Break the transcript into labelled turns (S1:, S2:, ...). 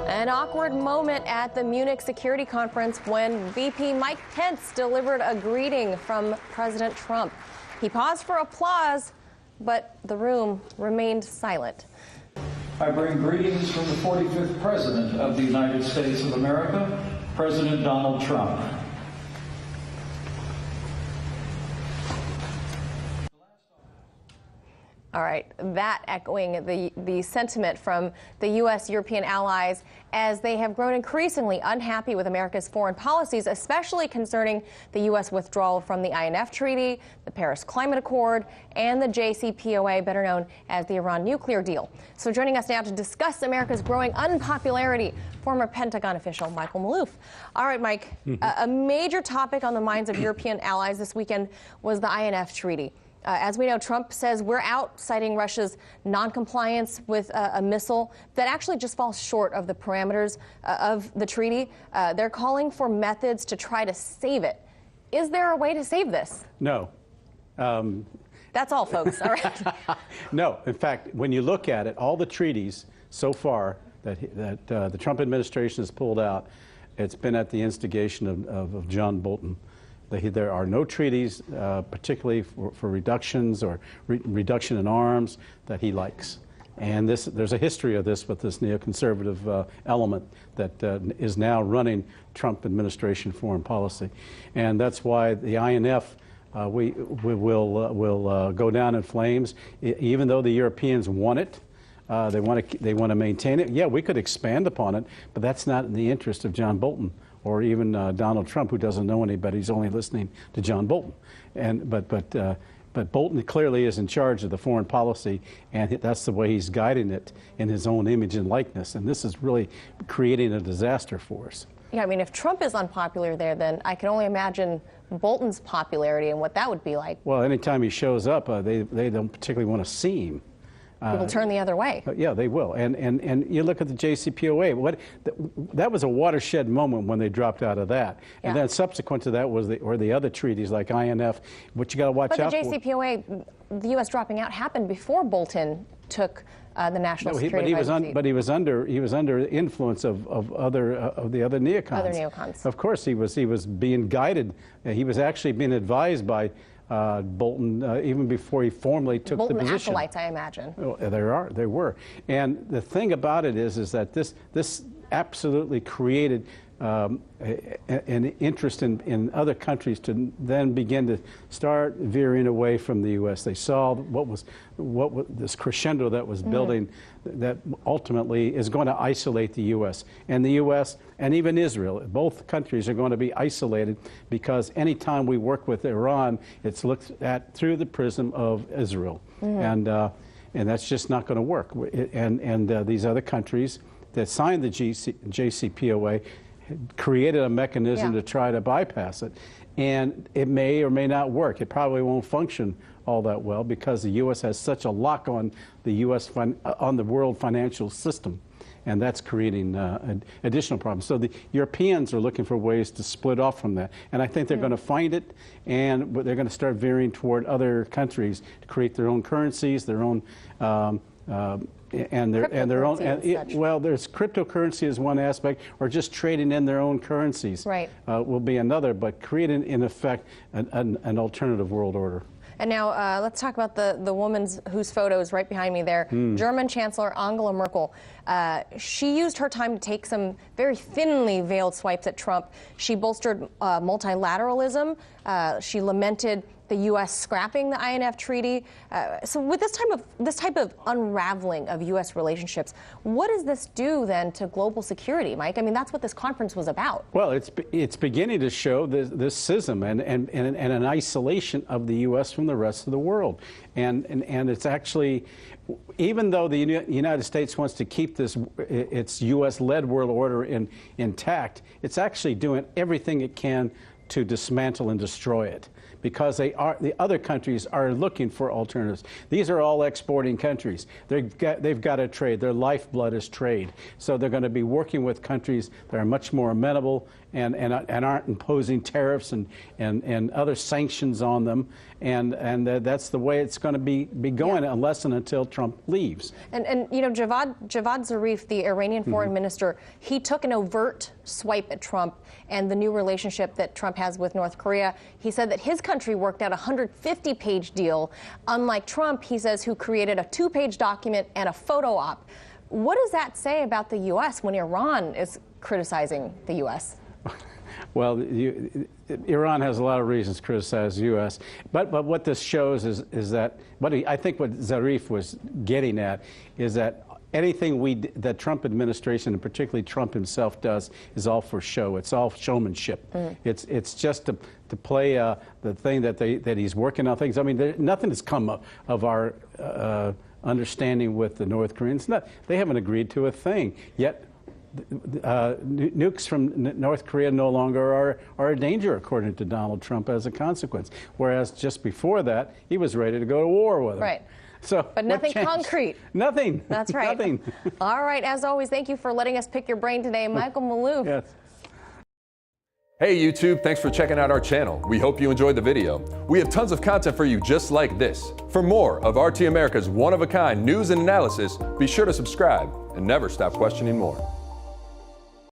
S1: An awkward moment at the Munich security conference when VP Mike Pence delivered a greeting from President Trump. He paused for applause, but the room remained silent.
S2: I bring greetings from the 45th President of the United States of America, President Donald Trump.
S1: All right, that echoing the sentiment from the U.S. European allies as they have grown increasingly unhappy with America's foreign policies, especially concerning the U.S. withdrawal from the INF Treaty, the Paris Climate Accord, and the JCPOA, better known as the Iran nuclear deal. So joining us now to discuss America's growing unpopularity, former Pentagon official Michael Maloof. All right, Mike, a major topic on the minds of European allies this weekend was the INF Treaty. As we know, Trump says we're out, citing Russia's noncompliance with a missile that actually just falls short of the parameters of the treaty. They're calling for methods to try to save it. Is there a way to save this?
S3: No.
S1: That's all, folks. All right.
S3: No. In fact, when you look at it, all the treaties so far that the Trump administration has pulled out, it's been at the instigation of John Bolton. There are no treaties, particularly for reductions or reduction in arms, that he likes. And there's a history of this with this neoconservative element that is now running Trump administration foreign policy. And that's why the INF we will go down in flames, even though the Europeans want it. They want to maintain it. Yeah, we could expand upon it, but that's not in the interest of John Bolton or even Donald Trump, who doesn't know anybody. He's only listening to John Bolton. But Bolton clearly is in charge of the foreign policy, and that's the way he's guiding it in his own image and likeness. And this is really creating a disaster for us.
S1: Yeah, I mean, if Trump is unpopular there, then I can only imagine Bolton's popularity and what that would be like.
S3: Well, anytime he shows up, they don't particularly want to see him.
S1: People turn the other way.
S3: Yeah, they will. And you look at the JCPOA. That was a watershed moment when they dropped out of that.
S1: Yeah.
S3: And then subsequent to that was the other treaties like INF, which you got to watch out for.
S1: But the JCPOA, the U.S. dropping out, happened before Bolton took the national security advisory.
S3: But he was under influence of the other neocons.
S1: Other neocons.
S3: Of course, he was being guided. He was actually being advised by Bolton even before he formally took the position.
S1: Bolton acolytes, I imagine.
S3: Oh, there were. And the thing about it is that this absolutely created an interest in other countries to then begin to start veering away from the U.S. They saw what was this crescendo that was building that ultimately is going to isolate the U.S. And the U.S. and even Israel, both countries are going to be isolated because anytime we work with Iran, it's looked at through the prism of Israel. And that's just not going to work. And these other countries that signed the JCPOA created a mechanism to try to bypass it. And it may or may not work. It probably won't function all that well because the U.S. has such a lock on the on the world financial system. And that's creating additional problems. So the Europeans are looking for ways to split off from that. And I think they're going to find it, and they're going to start veering toward other countries to create their own currencies, their own their own. Well, there's cryptocurrency is one aspect, or just trading in their own currencies.
S1: Right.
S3: Will be another, but creating in effect an alternative world order.
S1: And now let's talk about the woman whose photo is right behind me there, German Chancellor Angela Merkel. She used her time to take some very thinly veiled swipes at Trump. She bolstered multilateralism. She lamented the U.S. scrapping the INF Treaty. So with this type of unraveling of U.S. relationships, what does this do then to global security, Mike? I mean, that's what this conference was about.
S3: Well, it's beginning to show this schism and an isolation of the U.S. from the rest of the world. And it's actually, even though the United States wants to keep its U.S.-led world order intact, it's actually doing everything it can to dismantle and destroy it. because the other countries are looking for alternatives. These are all exporting countries. They've got to trade. Their lifeblood is trade. So they're going to be working with countries that are much more amenable and aren't imposing tariffs and other sanctions on them. And that's the way it's going to be going, unless and until Trump leaves.
S1: And you know, Javad Zarif, the Iranian foreign minister, he took an overt swipe at Trump and the new relationship that Trump has with North Korea. He said that his country worked out a 150-page deal, unlike Trump, he says, who created a 2-page document and a photo op. What does that say about the U.S. when Iran is criticizing the U.S.?
S3: Well, Iran has a lot of reasons to criticize the U.S., but what this shows is that I think what Zarif was getting at is that anything that Trump administration, and particularly Trump himself, does is all for show. It's all showmanship. It's just to play the thing that he's working on things. I mean, nothing has come of our understanding with the North Koreans. They haven't agreed to a thing yet. Nukes from North Korea no longer are a danger, according to Donald Trump, as a consequence. Whereas just before that, he was ready to go to war with them.
S1: Right.
S3: So,
S1: but nothing concrete.
S3: Nothing.
S1: That's right.
S3: Nothing.
S1: All right. As always, thank you for letting us pick your brain today, Michael Maloof.
S3: Yes.
S4: Hey YouTube, thanks for checking out our channel. We hope you enjoyed the video. We have tons of content for you just like this. For more of RT America's one-of-a-kind news and analysis, be sure to subscribe and never stop questioning more.